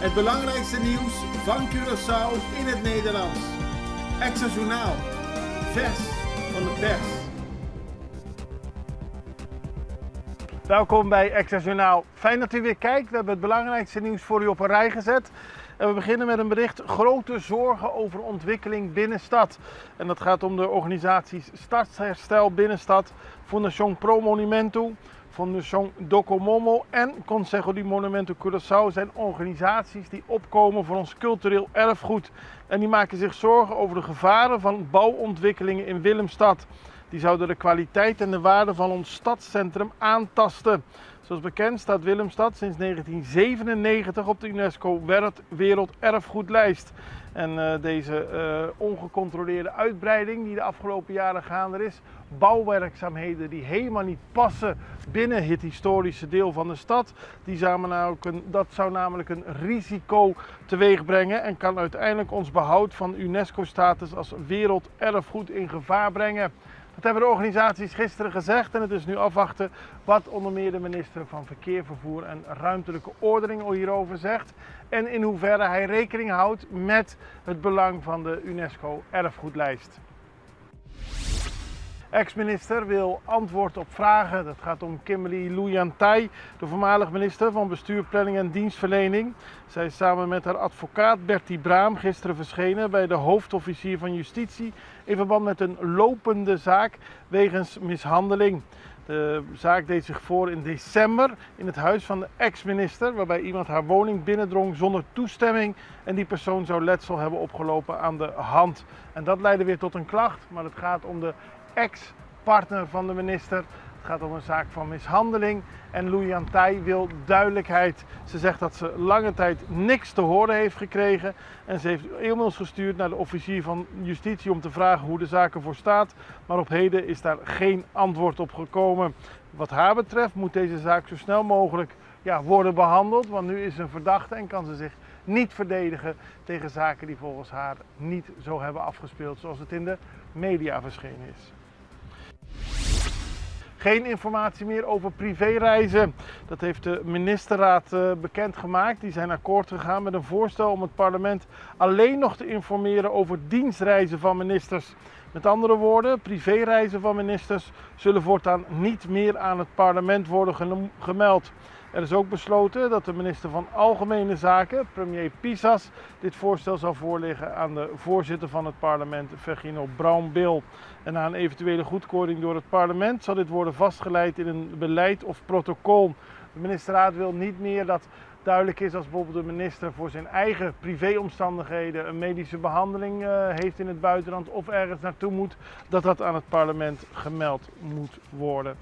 Het belangrijkste nieuws van Curaçao in het Nederlands. Extra Journaal. Vers van de pers. Welkom bij Extra Journaal. Fijn dat u weer kijkt. We hebben het belangrijkste nieuws voor u op een rij gezet. En we beginnen met een bericht: grote zorgen over ontwikkeling binnenstad. En dat gaat om de organisaties Stadsherstel Binnenstad, Fundación Pro Monumento, Fundación Docomomo en Consejo de Monumento Curaçao zijn organisaties die opkomen voor ons cultureel erfgoed. En die maken zich zorgen over de gevaren van bouwontwikkelingen in Willemstad. Die zouden de kwaliteit en de waarde van ons stadscentrum aantasten. Zoals bekend staat Willemstad sinds 1997 op de UNESCO Werelderfgoedlijst. En deze ongecontroleerde uitbreiding die de afgelopen jaren gaande is, bouwwerkzaamheden die helemaal niet passen binnen het historische deel van de stad, dat zou namelijk een risico teweeg brengen en kan uiteindelijk ons behoud van UNESCO-status als werelderfgoed in gevaar brengen. Dat hebben de organisaties gisteren gezegd en het is nu afwachten wat onder meer de minister van Verkeer, Vervoer en Ruimtelijke Ordening hierover zegt. En in hoeverre hij rekening houdt met het belang van de UNESCO-erfgoedlijst. Ex-minister wil antwoord op vragen. Dat gaat om Kimberly Louyantai, de voormalig minister van Bestuur, Planning en Dienstverlening. Zij is samen met haar advocaat Bertie Braam gisteren verschenen bij de hoofdofficier van Justitie in verband met een lopende zaak wegens mishandeling. De zaak deed zich voor in december in het huis van de ex-minister, waarbij iemand haar woning binnendrong zonder toestemming en die persoon zou letsel hebben opgelopen aan de hand. En dat leidde weer tot een klacht, maar het gaat om de ex-partner van de minister. Het gaat om een zaak van mishandeling en Louyantai wil duidelijkheid. Ze zegt dat ze lange tijd niks te horen heeft gekregen en ze heeft e-mails gestuurd naar de officier van Justitie om te vragen hoe de zaak ervoor staat. Maar op heden is daar geen antwoord op gekomen. Wat haar betreft moet deze zaak zo snel mogelijk worden behandeld, want nu is ze een verdachte en kan ze zich niet verdedigen tegen zaken die volgens haar niet zo hebben afgespeeld zoals het in de media verschenen is. Geen informatie meer over privéreizen. Dat heeft de ministerraad bekendgemaakt. Die zijn akkoord gegaan met een voorstel om het parlement alleen nog te informeren over dienstreizen van ministers. Met andere woorden, privéreizen van ministers zullen voortaan niet meer aan het parlement worden gemeld. Er is ook besloten dat de minister van Algemene Zaken, premier Pisas, dit voorstel zal voorleggen aan de voorzitter van het parlement, Virginio Brown-Bill. En na een eventuele goedkeuring door het parlement zal dit worden vastgeleid in een beleid of protocol. De ministerraad wil niet meer dat duidelijk is als bijvoorbeeld de minister voor zijn eigen privéomstandigheden een medische behandeling heeft in het buitenland of ergens naartoe moet, dat dat aan het parlement gemeld moet worden.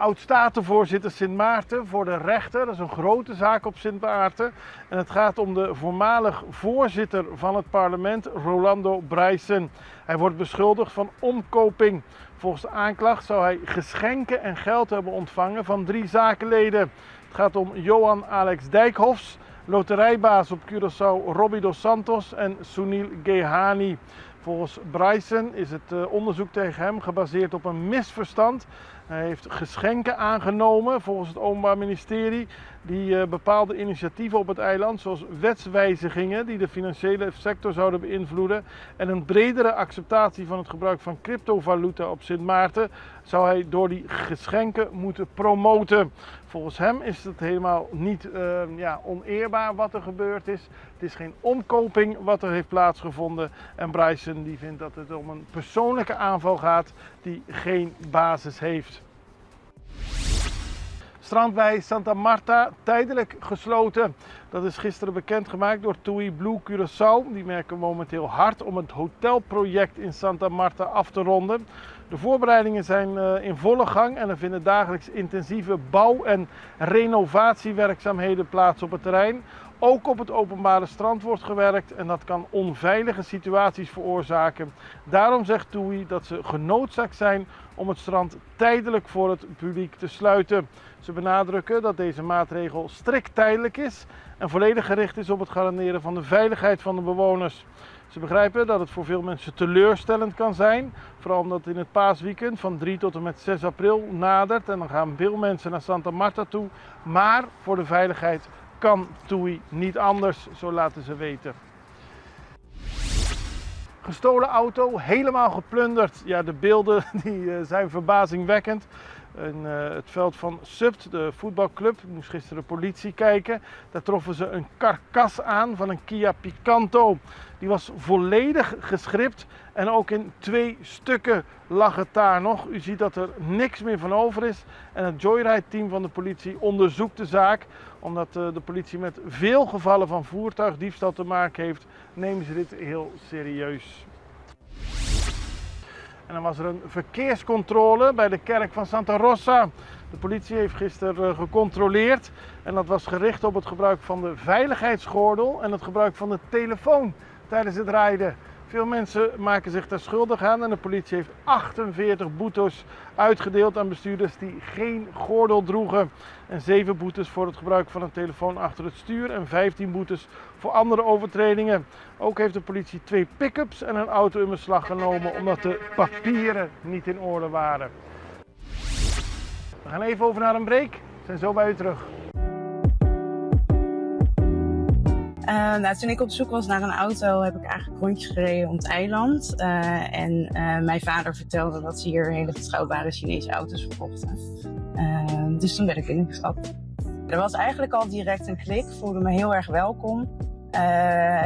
Oud-Statenvoorzitter Sint Maarten voor de rechter. Dat is een grote zaak op Sint Maarten. En het gaat om de voormalig voorzitter van het parlement, Rolando Bryson. Hij wordt beschuldigd van omkoping. Volgens de aanklacht zou hij geschenken en geld hebben ontvangen van 3 zakenleden. Het gaat om Johan Alex Dijkhofs, loterijbaas op Curaçao Robbie dos Santos en Sunil Gehani. Volgens Bryson is het onderzoek tegen hem gebaseerd op een misverstand. Hij heeft geschenken aangenomen volgens het Openbaar Ministerie die bepaalde initiatieven op het eiland, zoals wetswijzigingen die de financiële sector zouden beïnvloeden en een bredere acceptatie van het gebruik van cryptovaluta op Sint Maarten, zou hij door die geschenken moeten promoten. Volgens hem is het helemaal niet oneerbaar wat er gebeurd is. Het is geen omkoping wat er heeft plaatsgevonden en Bryson die vindt dat het om een persoonlijke aanval gaat die geen basis heeft. Strand bij Santa Marta tijdelijk gesloten. Dat is gisteren bekendgemaakt door TUI Blue Curaçao. Die merken momenteel hard om het hotelproject in Santa Marta af te ronden. De voorbereidingen zijn in volle gang en er vinden dagelijks intensieve bouw- en renovatiewerkzaamheden plaats op het terrein. Ook op het openbare strand wordt gewerkt en dat kan onveilige situaties veroorzaken. Daarom zegt TUI dat ze genoodzaakt zijn om het strand tijdelijk voor het publiek te sluiten. Ze benadrukken dat deze maatregel strikt tijdelijk is en volledig gericht is op het garanderen van de veiligheid van de bewoners. Ze begrijpen dat het voor veel mensen teleurstellend kan zijn, vooral omdat in het paasweekend van 3 tot en met 6 april nadert en dan gaan veel mensen naar Santa Marta toe. Maar voor de veiligheid kan TUI niet anders, zo laten ze weten. Gestolen auto, helemaal geplunderd. Ja, de beelden die zijn verbazingwekkend. In het veld van Supt, de voetbalclub, moest gisteren de politie kijken. Daar troffen ze een karkas aan van een Kia Picanto. Die was volledig geschript en ook in 2 stukken lag het daar nog. U ziet dat er niks meer van over is. En het Joyride-team van de politie onderzoekt de zaak. Omdat de politie met veel gevallen van voertuigdiefstal te maken heeft, nemen ze dit heel serieus. En dan was er een verkeerscontrole bij de kerk van Santa Rosa. De politie heeft gisteren gecontroleerd en dat was gericht op het gebruik van de veiligheidsgordel en het gebruik van de telefoon tijdens het rijden. Veel mensen maken zich daar schuldig aan en de politie heeft 48 boetes uitgedeeld aan bestuurders die geen gordel droegen. En 7 boetes voor het gebruik van een telefoon achter het stuur en 15 boetes voor andere overtredingen. Ook heeft de politie 2 pick-ups en een auto in beslag genomen omdat de papieren niet in orde waren. We gaan even over naar een break. We zijn zo bij u terug. Toen ik op zoek was naar een auto, heb ik eigenlijk rondjes gereden om het eiland. Mijn vader vertelde dat ze hier hele betrouwbare Chinese auto's verkochten. Dus toen ben ik ingestapt. Er was eigenlijk al direct een klik, voelde me heel erg welkom.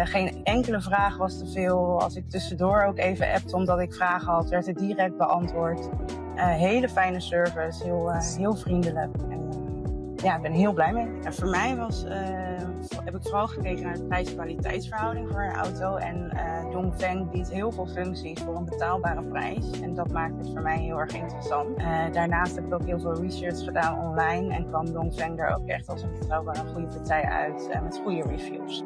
Geen enkele vraag was te veel. Als ik tussendoor ook even appte omdat ik vragen had, werd het direct beantwoord. Hele fijne service, heel vriendelijk. Ja, ik ben heel blij mee. En voor mij heb ik vooral gekeken naar de prijs-kwaliteitsverhouding voor een auto. En Dongfeng biedt heel veel functies voor een betaalbare prijs. En dat maakt het voor mij heel erg interessant. Daarnaast heb ik ook heel veel research gedaan online. En kwam Dongfeng er ook echt als een betrouwbare goede partij uit met goede reviews.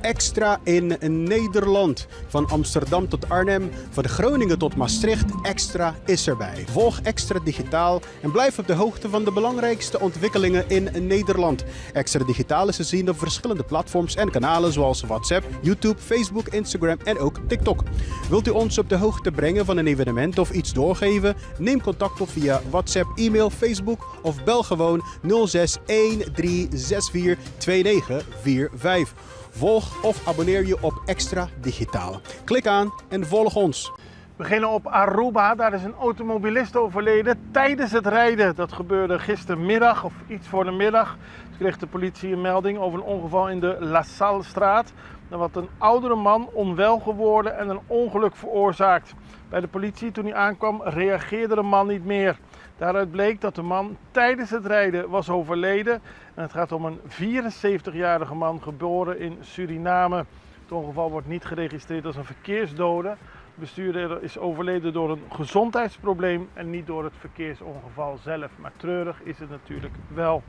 Extra in Nederland. Van Amsterdam tot Arnhem, van Groningen tot Maastricht, Extra is erbij. Volg Extra Digitaal en blijf op de hoogte van de belangrijkste ontwikkelingen in Nederland. Extra Digitaal is te zien op verschillende platforms en kanalen zoals WhatsApp, YouTube, Facebook, Instagram en ook TikTok. Wilt u ons op de hoogte brengen van een evenement of iets doorgeven? Neem contact op via WhatsApp, e-mail, Facebook of bel gewoon 06 1364 2945. Volg of abonneer je op Extra Digitaal. Klik aan en volg ons. We beginnen op Aruba. Daar is een automobilist overleden tijdens het rijden. Dat gebeurde gistermiddag of iets voor de middag. Toen kreeg de politie een melding over een ongeval in de La Salle-straat. Er was een oudere man onwel geworden en een ongeluk veroorzaakt. Bij de politie, toen hij aankwam, reageerde de man niet meer. Daaruit bleek dat de man tijdens het rijden was overleden. En het gaat om een 74-jarige man geboren in Suriname. Het ongeval wordt niet geregistreerd als een verkeersdode. De bestuurder is overleden door een gezondheidsprobleem en niet door het verkeersongeval zelf. Maar treurig is het natuurlijk wel.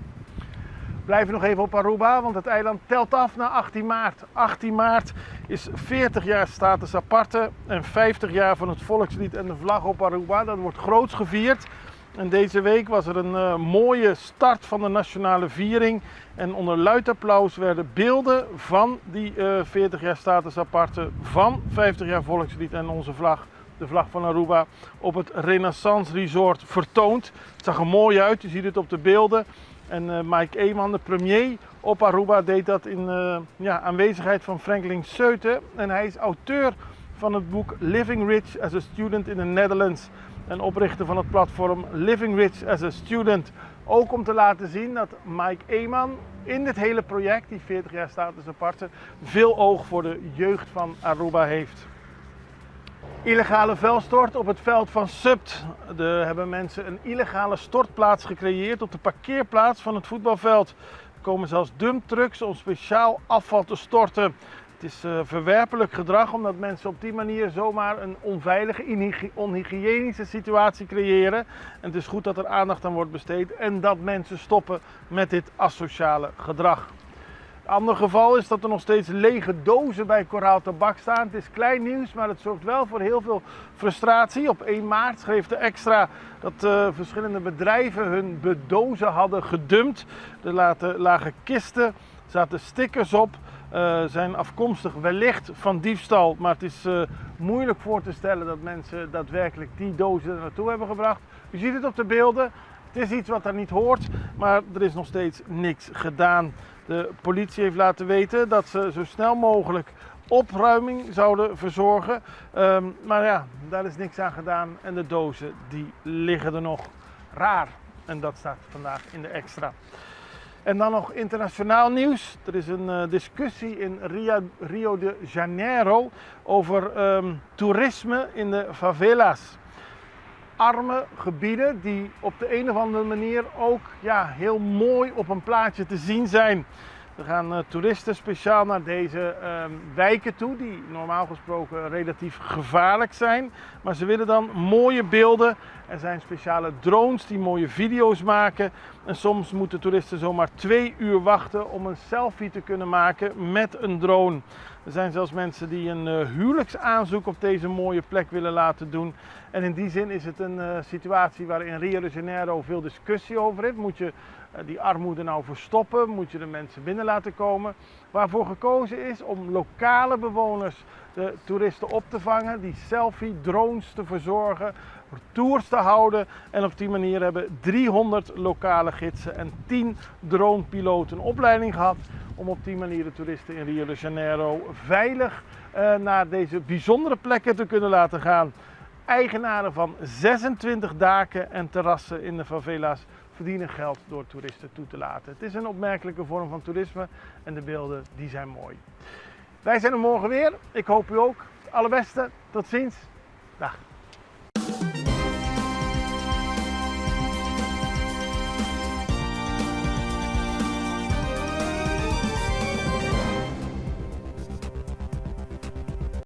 We blijven nog even op Aruba, want het eiland telt af naar 18 maart. 18 maart is 40 jaar status aparte en 50 jaar van het volkslied en de vlag op Aruba. Dat wordt groots gevierd. En deze week was er een mooie start van de nationale viering. En onder luid applaus werden beelden van die 40 jaar status aparte, van 50 jaar volkslied en onze vlag, de vlag van Aruba, op het Renaissance Resort vertoond. Het zag er mooi uit, je ziet het op de beelden. En Mike Eman, de premier op Aruba, deed dat in aanwezigheid van Franklin Seute. En hij is auteur van het boek Living Rich as a Student in the Netherlands. En oprichter van het platform Living Rich as a Student. Ook om te laten zien dat Mike Eman in dit hele project, die 40 jaar status aparte, veel oog voor de jeugd van Aruba heeft. Illegale vuilstort op het veld van Supt. Er hebben mensen een illegale stortplaats gecreëerd op de parkeerplaats van het voetbalveld. Er komen zelfs dumptrucks om speciaal afval te storten. Het is verwerpelijk gedrag omdat mensen op die manier zomaar een onveilige, onhygiënische situatie creëren. En het is goed dat er aandacht aan wordt besteed en dat mensen stoppen met dit asociale gedrag. Een ander geval is dat er nog steeds lege dozen bij Coraal Tabak staan. Het is klein nieuws, maar het zorgt wel voor heel veel frustratie. Op 1 maart schreef de Extra dat verschillende bedrijven hun bedozen hadden gedumpt. Er lagen kisten, er zaten stickers op. Zijn afkomstig wellicht van diefstal, maar het is moeilijk voor te stellen dat mensen daadwerkelijk die dozen er naartoe hebben gebracht. U ziet het op de beelden. Het is iets wat daar niet hoort, maar er is nog steeds niks gedaan. De politie heeft laten weten dat ze zo snel mogelijk opruiming zouden verzorgen. Maar ja, daar is niks aan gedaan en de dozen die liggen er nog. Raar. En dat staat vandaag in de extra. En dan nog internationaal nieuws. Er is een discussie in Rio de Janeiro over toerisme in de favelas. Arme gebieden die op de een of andere manier ook heel mooi op een plaatje te zien zijn. Er gaan toeristen speciaal naar deze wijken toe, die normaal gesproken relatief gevaarlijk zijn. Maar ze willen dan mooie beelden. Er zijn speciale drones die mooie video's maken. En soms moeten toeristen zomaar 2 uur wachten om een selfie te kunnen maken met een drone. Er zijn zelfs mensen die een huwelijksaanzoek op deze mooie plek willen laten doen. En in die zin is het een situatie waar in Rio de Janeiro veel discussie over is. Moet je die armoede nou verstoppen? Moet je de mensen binnen laten komen? Waarvoor gekozen is om lokale bewoners de toeristen op te vangen, die selfie-drones te verzorgen, tours te houden. En op die manier hebben 300 lokale gidsen en 10 dronepiloten een opleiding gehad om op die manier de toeristen in Rio de Janeiro veilig naar deze bijzondere plekken te kunnen laten gaan. Eigenaren van 26 daken en terrassen in de favela's verdienen geld door toeristen toe te laten. Het is een opmerkelijke vorm van toerisme en de beelden die zijn mooi. Wij zijn er morgen weer. Ik hoop u ook. Het allerbeste. Tot ziens. Dag.